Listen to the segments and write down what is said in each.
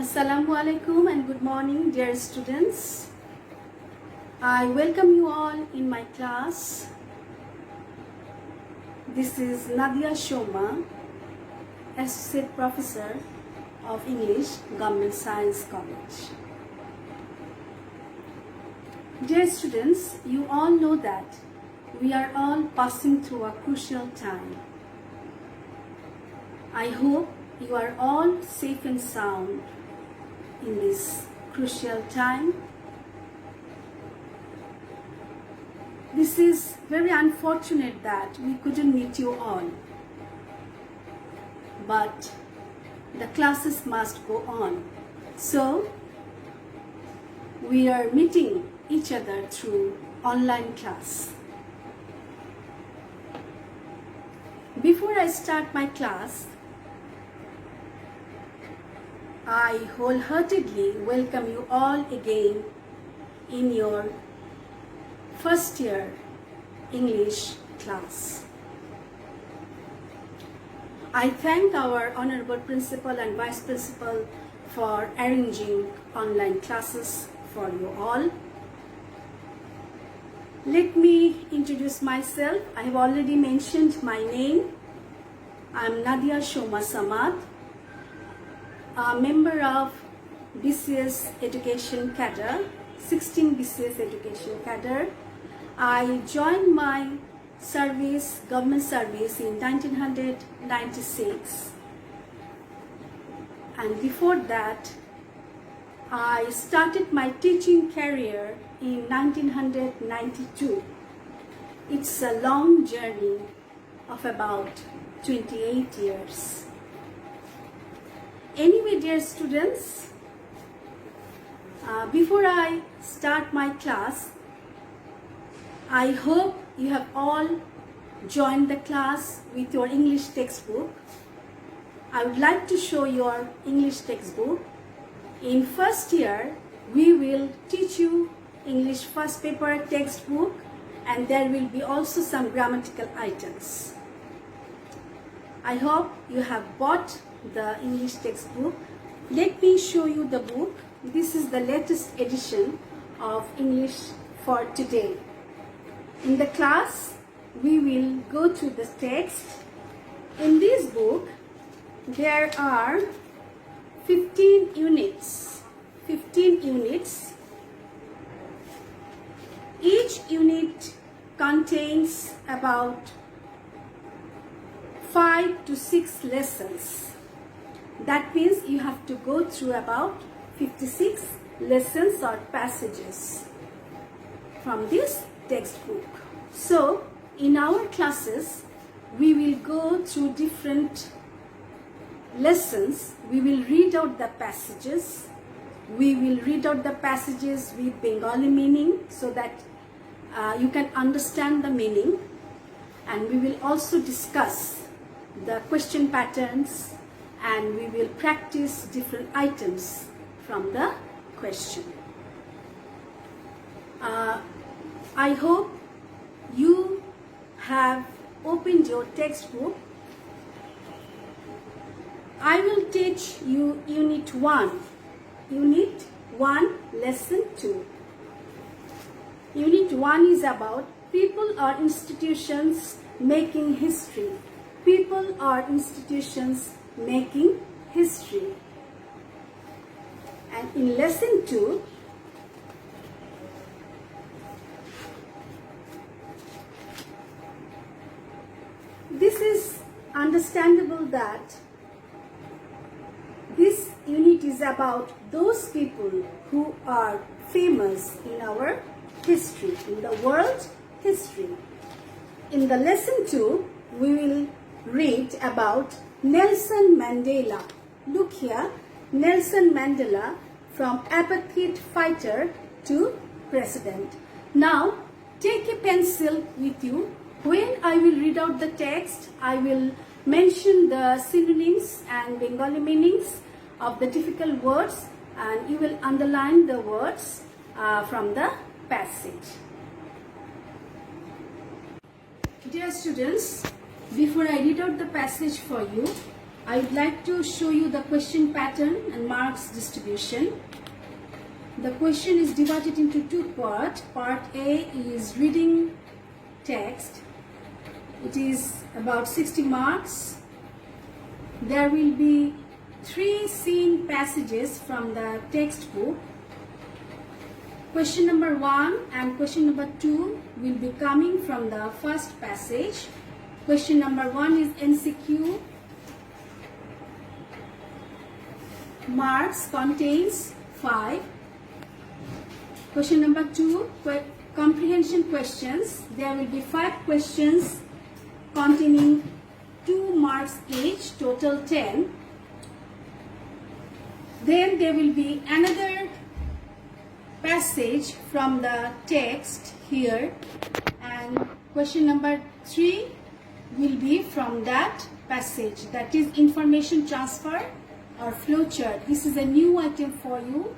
Assalamu alaikum and good morning, dear students. I welcome you all in my class. This is Nadia Shoma, Associate Professor of English, Government Science College. Dear students, you all know that we are all passing through a crucial time. I hope you are all safe and sound in this crucial time. This is very unfortunate that we couldn't meet you all, but the classes must go on. So we are meeting each other through online class. Before I start my class, I wholeheartedly welcome you all again in your first year English class. I thank our Honorable Principal and Vice Principal for arranging online classes for you all. Let me introduce myself. I have already mentioned my name. I am Nadia Shoma Samad, a member of BCS Education Cadre, 16 BCS Education Cadre. I joined my service, government service in 1996, and before that I started my teaching career in 1992. It's a long journey of about 28 years. Anyway, dear students, before I start my class, I hope you have all joined the class with your English textbook. I would like to show your English textbook. In first year, we will teach you English first paper textbook, and there will be also some grammatical items. I hope you have bought the English textbook. Let me show you the book. This is the latest edition of English for today. In the class, we will go through the text. In this book, there are 15 units. 15 units. Each unit contains about 5 to 6 lessons. That means you have to go through about 56 lessons or passages from this textbook. So, in our classes, we will go through different lessons. We will read out the passages. We will read out the passages with Bengali meaning so that you can understand the meaning. And we will also discuss the question patterns, and we will practice different items from the question. I hope you have opened your textbook. I will teach you Unit 1. Unit 1, Lesson 2. Unit 1 is about people or institutions making history. People or institutions making history. And in Lesson 2, this is understandable that this unit is about those people who are famous in our history, in the world history. In the Lesson 2, we will read about Nelson Mandela. Look here, Nelson Mandela, from apartheid fighter to president. Now, take a pencil with you. When I will read out the text, I will mention the synonyms and Bengali meanings of the difficult words, and you will underline the words from the passage. Dear students, before I read out the passage for you, I would like to show you the question pattern and marks distribution. The question is divided into two parts. Part A is reading text. It is about 60 marks. There will be 3 scene passages from the textbook. Question number 1 and question number 2 will be coming from the first passage. Question number 1 is MCQ. Marks contains 5. Question number 2, comprehension questions. There will be 5 questions containing 2 marks each, total 10. Then there will be another passage from the text here, and question number 3 will be from that passage, that is information transfer or flowchart. This is a new item for you,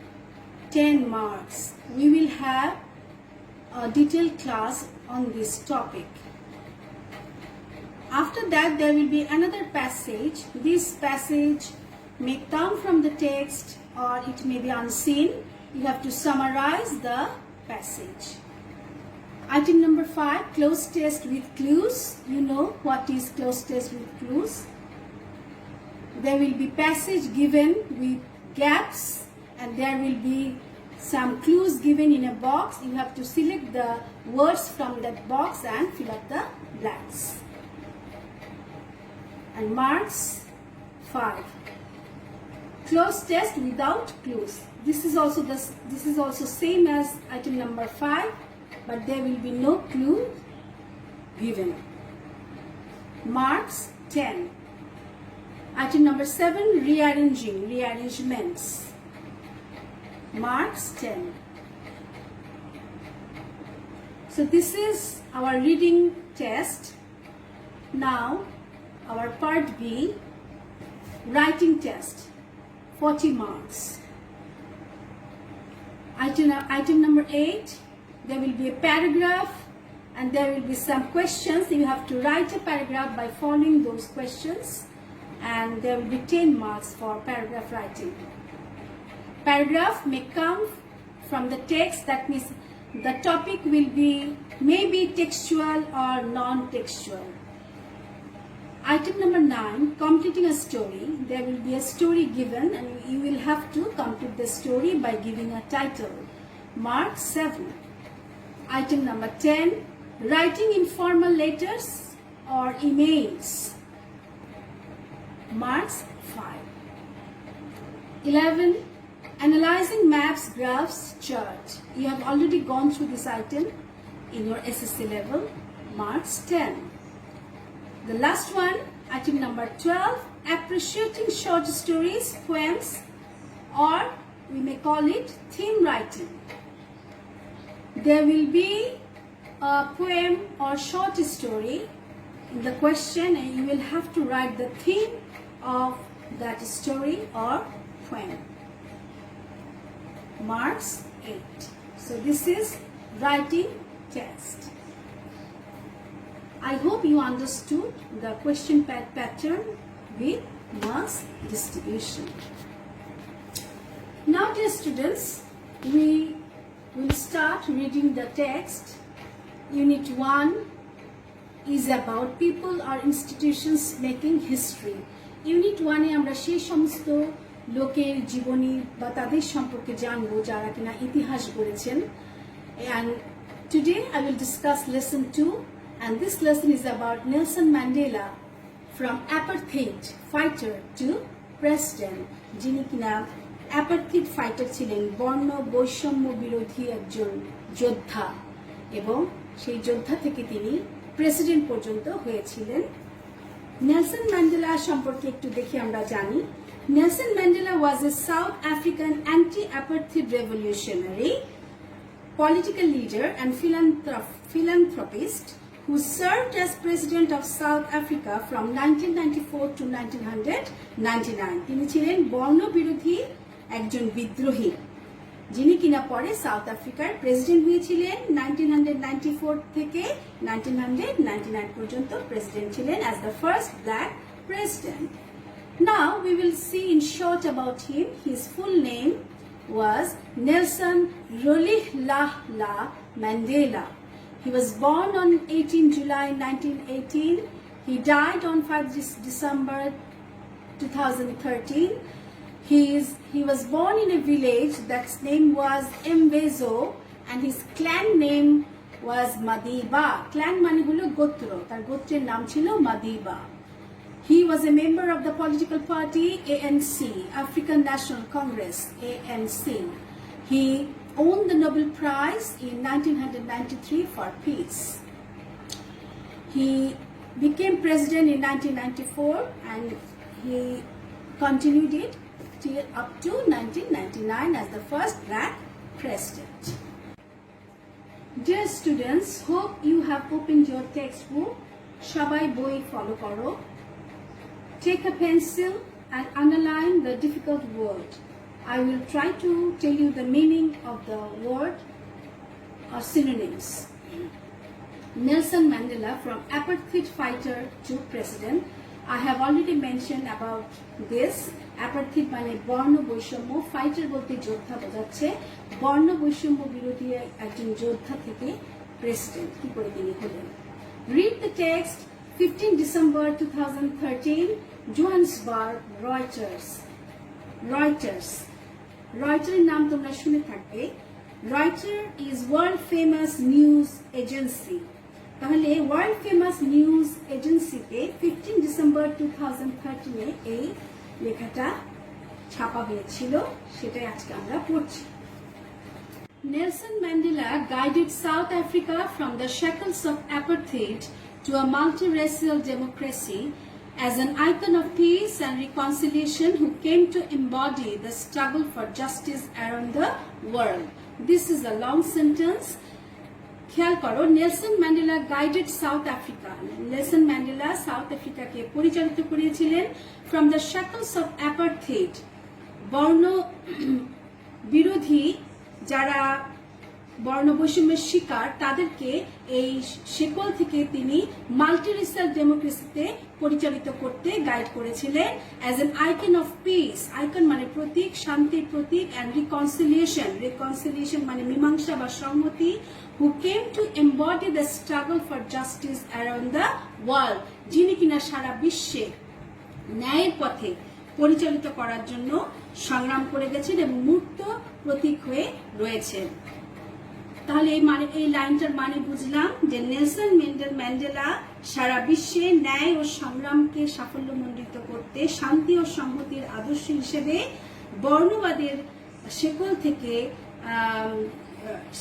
10 marks. We will have a detailed class on this topic. After that, there will be another passage. This passage may come from the text or it may be unseen. You have to summarize the passage. Item number 5, cloze test with clues. You know what is cloze test with clues. There will be passage given with gaps, and there will be some clues given in a box. You have to select the words from that box and fill up the blanks. And marks 5. Cloze test without clues. This is also same as item number 5, but there will be no clue given. Marks 10. Item number 7, rearrangements. Marks 10. So this is our reading test. Now our part B, writing test, 40 marks. Item number 8, there will be a paragraph and there will be some questions. You have to write a paragraph by following those questions, and there will be 10 marks for paragraph writing. Paragraph may come from the text, that means the topic will be maybe textual or non-textual. Item number 9, completing a story. There will be a story given and you will have to complete the story by giving a title. Mark 7. Item number 10, writing informal letters or emails. Marks 5. 11, analyzing maps, graphs, chart. You have already gone through this item in your SSC level. Marks 10. The last one, item number 12, appreciating short stories, poems, or we may call it theme writing. There will be a poem or short story in the question, and you will have to write the theme of that story or poem. Marks 8. So this is writing test. I hope you understood the question pattern with marks distribution. Now, dear students, we will start reading the text. Unit 1 is about people or institutions making history. Unit 1 এ আমরা সেই সমস্ত লোকের জীবনী বা তাদের সম্পর্কে জানবো যারা কিনা ইতিহাস গড়েছেন। And today I will discuss lesson 2. And this lesson is about Nelson Mandela, from apartheid fighter to president. যিনি কিনা apartheid fighter ছিলেন, বর্ণ বৈষম্য বিরোধী একজন যোদ্ধা, এবং সেই যোদ্ধা থেকে তিনি প্রেসিডেন্ট পর্যন্ত হয়েছিলেন। নেলসন ম্যান্ডেলা সম্পর্কে একটু দেখি আমরা জানি। Nelson Mandela was a South African anti-apartheid revolutionary, political leader and philanthropist who served as president of South Africa from 1994 to 1999. তিনি ছিলেন বর্ণবিরোধী একজন বিদ্রোহী, যিনি কিনা পরে সাউথ আফ্রিকার প্রেসিডেন্ট হয়েছিলেন। 1994 থেকে 1999 পর্যন্ত প্রেসিডেন্ট ছিলেন as the first black president. Now we will see in short about him. His full name was Nelson Rolihlahla Mandela. He was born on 18 July 1918. He died on 5 December 2013. He was born in a village that's name was Mvezo, and his clan name was Madiba. Clan mane holo gotro, tar gotrer naam chilo Madiba. He was a member of the political party ANC, African National Congress, ANC. He won the Nobel Prize in 1993 for peace. He became president in 1994 and he continued it till up to 1999 as the first black president. Dear students, hope you have opened your textbook. Shabai boi follow koro. Take a pencil and underline the difficult word. I will try to tell you the meaning of the word or synonyms. Nelson Mandela, from apartheid fighter to president. I have already mentioned about this. Apartheid মানে বর্ণ বৈষম্য, fighter বলতে যোদ্ধা বোঝাচ্ছে, বর্ণ বৈষম্য বিরোধী একজন যোদ্ধা থেকে প্রেসিডেন্ট কি করে তিনি হলেন। Read the text. 15 December 2013, Johannesburg, Reuters. Reuters নাম তোমরা শুনে থাকবে। Reuters is world famous news agency. তাহলে ওয়ার্ল্ড ফেমাস নিউজ এজেন্সিতে 15 ডিসেম্বর 2013 এই লেখাটা ছাপা হয়েছিল, সেটাই আজকে আমরা পড়ছি। Nelson Mandela guided South Africa from the shackles of apartheid to a multiracial democracy as an icon of peace and reconciliation who came to embody the struggle for justice around the world. This is a long sentence. খেয়াল করো, Nelson Mandela guided South Africa. Nelson Mandela South আফ্রিকাকে পরিচালিত করেছিলেন from the shackles of apartheid, বর্ণ বিরোধী যারা বর্ণ বৈষম্যের শিকার তাদেরকে এই শেকল থেকে তিনি মাল্টিরেশিয়াল ডেমোক্রেসিতে পরিচালিত করতে গাইড করেছিলেন as an icon of piece. Icon মানে প্রতীক, শান্তির প্রতীক, অ্যান্ড রিকনসিলিয়েশন মানে মীমাংসা বা সংহতি। who came to embody the struggle for justice around the world, যিনি কিনা সারা বিশ্বে ন্যায়ের পথে পরিচালিত করার জন্য সংগ্রাম করে গেছেন এবং মূর্ত প্রতীক হয়ে রয়েছেন। তাহলে এই লাইনটার মানে বুঝলাম যে নেলসন ম্যান্ডেলা সারা বিশ্বে ন্যায় ও সংগ্রামকে সাফল্যমণ্ডিত করতে শান্তি ও সংহতির আদর্শ হিসেবে বর্ণবাদের শেকল থেকে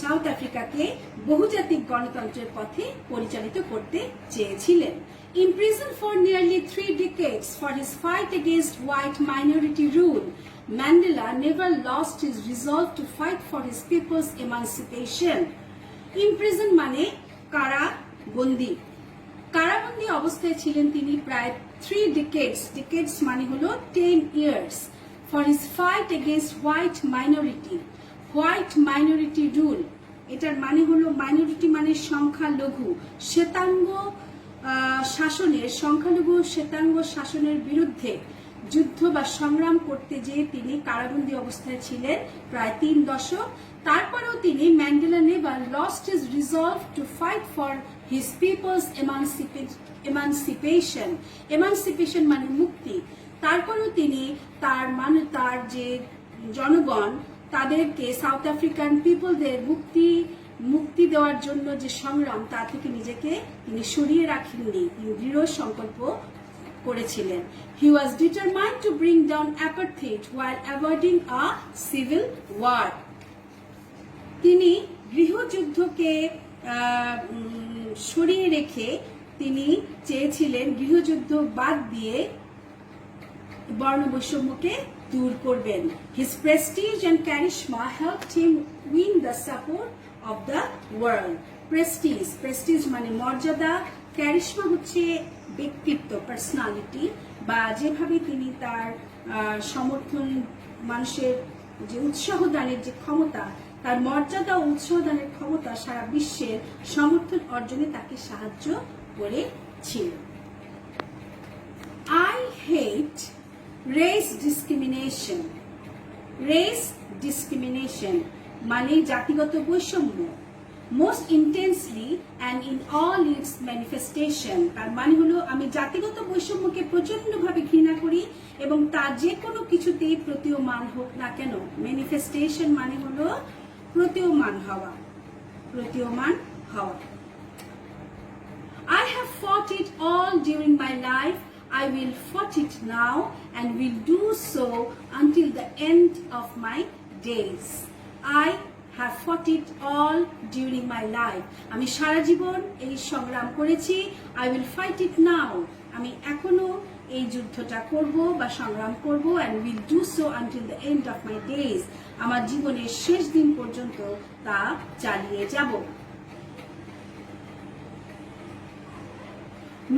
সাউথ আফ্রিকাকে বহুজাতিক গণতন্ত্রের পথে পরিচালিত করতে চেয়েছিলেন। Imprisoned for nearly 3 decades for his fight against white minority rule, Mandela never lost his resolve to fight for his people's emancipation. Imprisoned মানে কারাবন্দী। কারাবন্দী অবস্থায় ছিলেন তিনি প্রায় 3 decades। decades মানে হলো 10 years for his fight against white minority. White minority rule, এটার মানে হলো মাইনরিটি মানে সংখ্যালঘু, সংখ্যালঘু শ্বেতাঙ্গ শাসনের বিরুদ্ধে যুদ্ধ বা সংগ্রাম করতে যেয়ে তিনি কারাবন্দী অবস্থায় ছিলেন প্রায় 3 দশক। তারপরেও তিনি Mandela never lost his resolve to fight for his people's এমানসিপেশন মানে মুক্তি। তারপরেও তিনি তার যে জনগণ তাদেরকে সাউথ আফ্রিকান পিপলদের মুক্তি দেওয়ার জন্য যে সংগ্রাম তা থেকে নিজেকে তিনি সরিয়ে রাখেননি, তিনি দৃঢ় সংকল্প করেছিলেন। He was determined to bring down apartheid while avoiding a civil war. তিনি গৃহযুদ্ধকে সরিয়ে রেখে তিনি চেয়েছিলেন গৃহযুদ্ধ বাদ দিয়ে বর্ণ বৈষম্যকে দূর করবেন। His prestige and charisma helped him win the support of the world. Prestige মানে মর্যাদা, charisma হচ্ছে ব্যক্তিত্ব, পার্সোনালিটি, বা যেভাবে তিনি তার সমর্থন, মানুষের যে উৎসাহ দানের যে ক্ষমতা, তার মর্যাদা ও উৎসাহ দানের ক্ষমতা সারা বিশ্বের সমর্থন অর্জনে তাকে সাহায্য করেছিল। I hate race discrimination. Race discrimination মানে জাতিগত বৈষম্য। Most intensely and in all it's manifestation, তার মানে হলো আমি জাতিগত বৈষম্যকে প্রচন্ডভাবে ঘৃণা করি এবং তার যে কোনো কিছুতেই প্রতীয়মান হোক না কেন। ম্যানিফেস্টেশন মানে হলো প্রতীয়মান হওয়া, প্রতীয়মান হওয়া। I have fought it all during my life. I will fight it now and will do so until the end of my days. I have fought it all during my life. আমি সারা জীবন এই সংগ্রাম করেছি। I will fight it now. আমি এখনো এই যুদ্ধটা করব বা সংগ্রাম করব and will do so until the end of my days. আমার জীবনের শেষ দিন পর্যন্ত তা চালিয়ে যাব।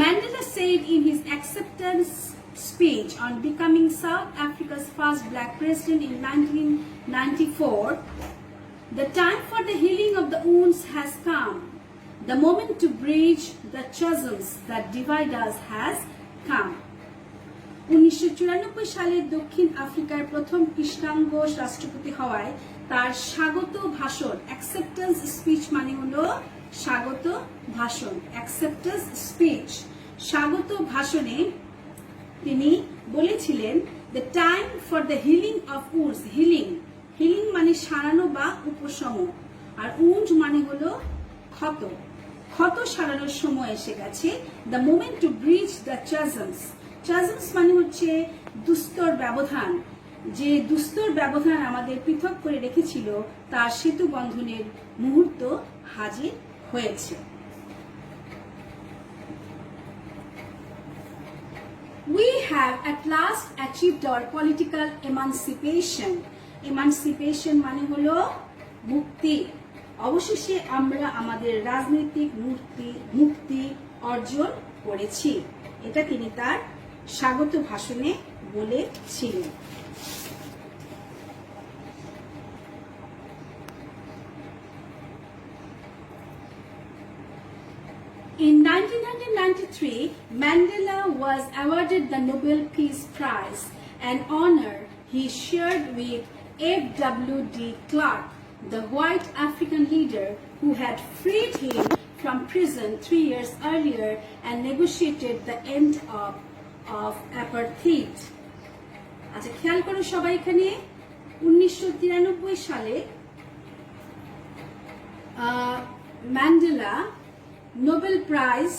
Mandela said in his acceptance speech on becoming South Africa's first black president in 1994, the time for the healing of the wounds has come. The moment to bridge the chasms that divide us has come. 1994 সালে দক্ষিণ আফ্রিকার প্রথম কৃষ্ণাঙ্গ রাষ্ট্রপতি হওয়ায় তার স্বাগত ভাষণ, অ্যাকসেপ্টেন্স স্পিচ মানে হলো স্বাগত ভাষণ, অ্যাকসেপ্টেন্স স্পিচ। স্বাগত ভাষণে তিনি বলেছিলেন the time for the healing of wounds. Healing, healing মানে সারানো বা উপশম, আর উন্ড মানে হলো ক্ষত। ক্ষত সারানোর সময় এসে গেছে। The moment to bridge the chasms. Chasms মানে হচ্ছে দুস্তর ব্যবধান। যে দুস্তর ব্যবধান আমাদের পৃথক করে রেখেছিল তার সেতু বন্ধনের মুহূর্ত হাজির হয়েছে। We have at last achieved our political emancipation. Emancipation মানে হলো মুক্তি। অবশেষে আমরা আমাদের রাজনৈতিক মুক্তি অর্জন করেছি। এটা তিনি তার স্বাগত ভাষণে বলেছিলেন। In 1993, Mandela was awarded the Nobel Peace Prize, an honor he shared with F.W.D. Clark, the white African leader who had freed him from prison 3 years earlier and negotiated the end of apartheid. আচ্ছা, খেয়াল করো সবাই, এখানে 1993 সালে Mandela Nobel prize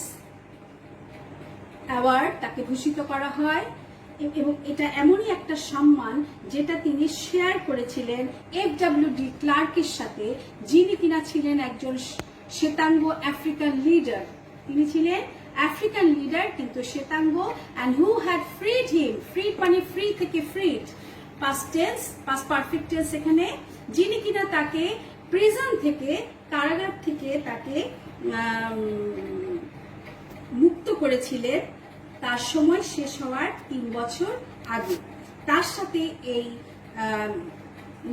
award তাকে ভূষিত করা হয় এবং এটা এমনই একটা সম্মান যেটা তিনি শেয়ার করেছিলেন F.W.D. ক্লার্কের সাথে, যিনি কিনা ছিলেন একজন শ্বেতাঙ্গ আফ্রিকান লিডার। তিনি ছিলেন আফ্রিকান লিডার কিন্তু শ্বেতাঙ্গ, and who had freed him. freed মানে ফ্রি থেকে ফ্রিড, past tense, past perfect tense এখানে, যিনি কিনা তাকে প্রিজন থেকে, কারাগার থেকে তাকে মুক্ত করেছিলেন তার সময় শেষ হওয়ার 3 বছর আগে। তার সাথে এই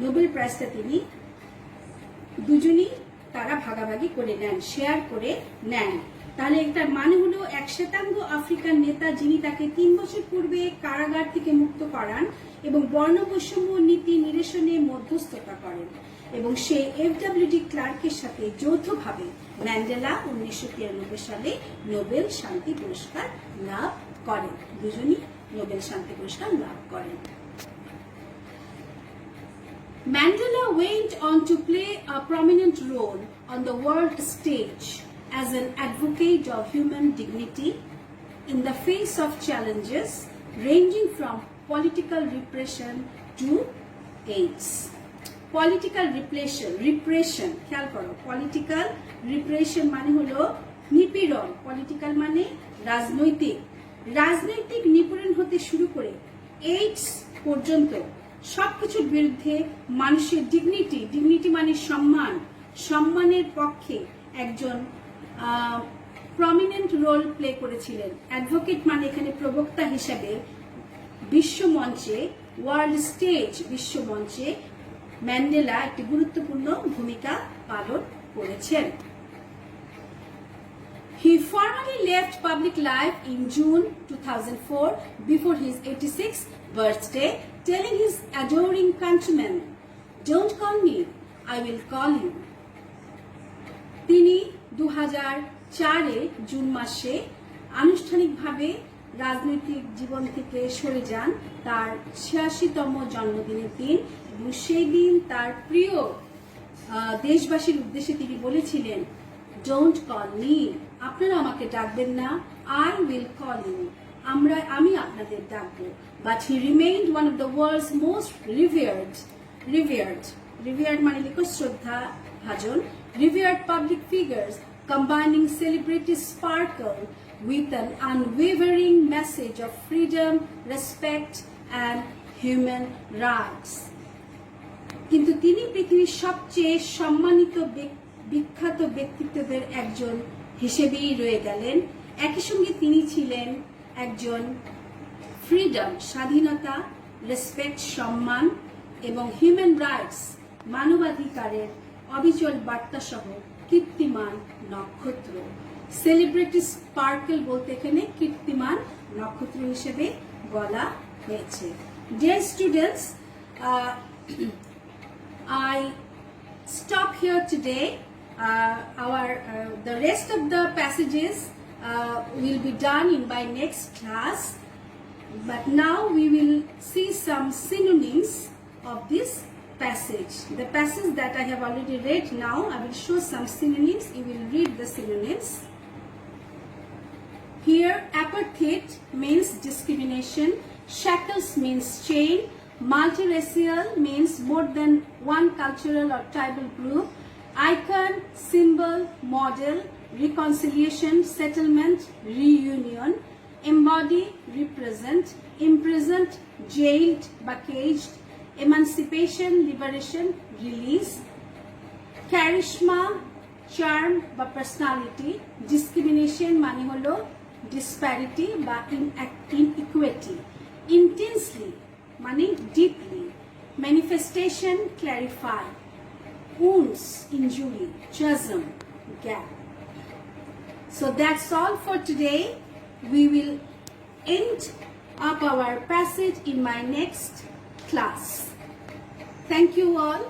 নোবেল প্রাইজটা তিনি দুজনই তারা ভাগাভাগি করে নেন, শেয়ার করে নেন। তাহলে এটার মানে হলো এক শ্বেতাঙ্গ আফ্রিকান নেতা যিনি তাকে 3 বছর পূর্বে কারাগার থেকে মুক্ত করান এবং বর্ণ বৈষম্য নীতি নিরসনে মধ্যস্থতা করেন, এবং সেই F.W.D. ক্লার্কের সাথে যৌথভাবে ম্যান্ডেলা 1993 সালে নোবেল শান্তি পুরস্কার লাভ করেন। দুজনই নোবেল শান্তি পুরস্কার লাভ করেন। Mandela went on to play a prominent role on the world stage as an advocate of human dignity in the face of challenges ranging from political repression to AIDS. Political repression, খেয়াল করো, political repression মানে হলো নিপীড়ন, political মানে রাজনৈতিক নিপীড়ন হতে শুরু করে এইডস পর্যন্ত সবকিছুর বিরুদ্ধে মানুষের ডিগনিটি মানে সম্মানের পক্ষে একজন প্রমিনেন্ট রোল প্লে করেছিলেন। অ্যাডভোকেট মানে এখানে প্রবক্তা হিসেবে বিশ্বমঞ্চে, ওয়ার্ল্ড স্টেজ, বিশ্বমঞ্চে ম্যান্ডেলা একটি গুরুত্বপূর্ণ ভূমিকা পালন করেছেন। He formally left public life in June 2004 before his 86th birthday, telling his adoring countrymen, "Don't call me, I will call you." তিনি 2004-এ জুন মাসে আনুষ্ঠানিকভাবে রাজনৈতিক জীবন থেকে সরে যান তার 86তম জন্মদিনের দিন, এবং সেই দিন তার প্রিয় দেশবাসীর উদ্দেশ্যে তিনি বলেছিলেন, "Don't call me, আপনারা আমাকে ডাকবেন না, I will call you, আমি আপনাদের ডাকবো." But he remained one of the world's most revered মানে লিখো শ্রদ্ধা ভাজন, revered public figures, combining celebrity sparkle with an unwavering message of freedom, respect and human rights. কিন্তু তিনি পৃথিবীর সবচেয়ে সম্মানিত বিখ্যাত ব্যক্তিত্বদের একজন হিসেবেই রয়ে গেলেন। একই সঙ্গে তিনি ছিলেন একজন ফ্রিডম, স্বাধীনতা, রেসপেক্ট, সম্মান এবং হিউম্যান রাইটস, মানবাধিকারের অবিচল বার্তা সহ কীর্তিমান নক্ষত্র। সেলিব্রিটি স্পার্কেল বলতে এখানে কীর্তিমান নক্ষত্র হিসেবে বলা হয়েছে। Dear students, I stop here today. The rest of the passages will be done in my next class, but now we will see some synonyms of this passage. The passage that I have already read, now I will show some synonyms. You will read the synonyms. Here, apartheid means discrimination, shackles means chain, multiracial means more than one cultural or tribal group, icon, symbol, model, reconciliation, settlement, reunion, embody, represent, imprisoned, jailed বা caged, emancipation, liberation, release, charisma, charm বা personality, discrimination মানে হলো disparity বা inequity, intensely মানে deeply, manifestation, clarify, wounds, injury, chasm, gap. So that's all for today. We will end up our passage in my next class. Thank you all.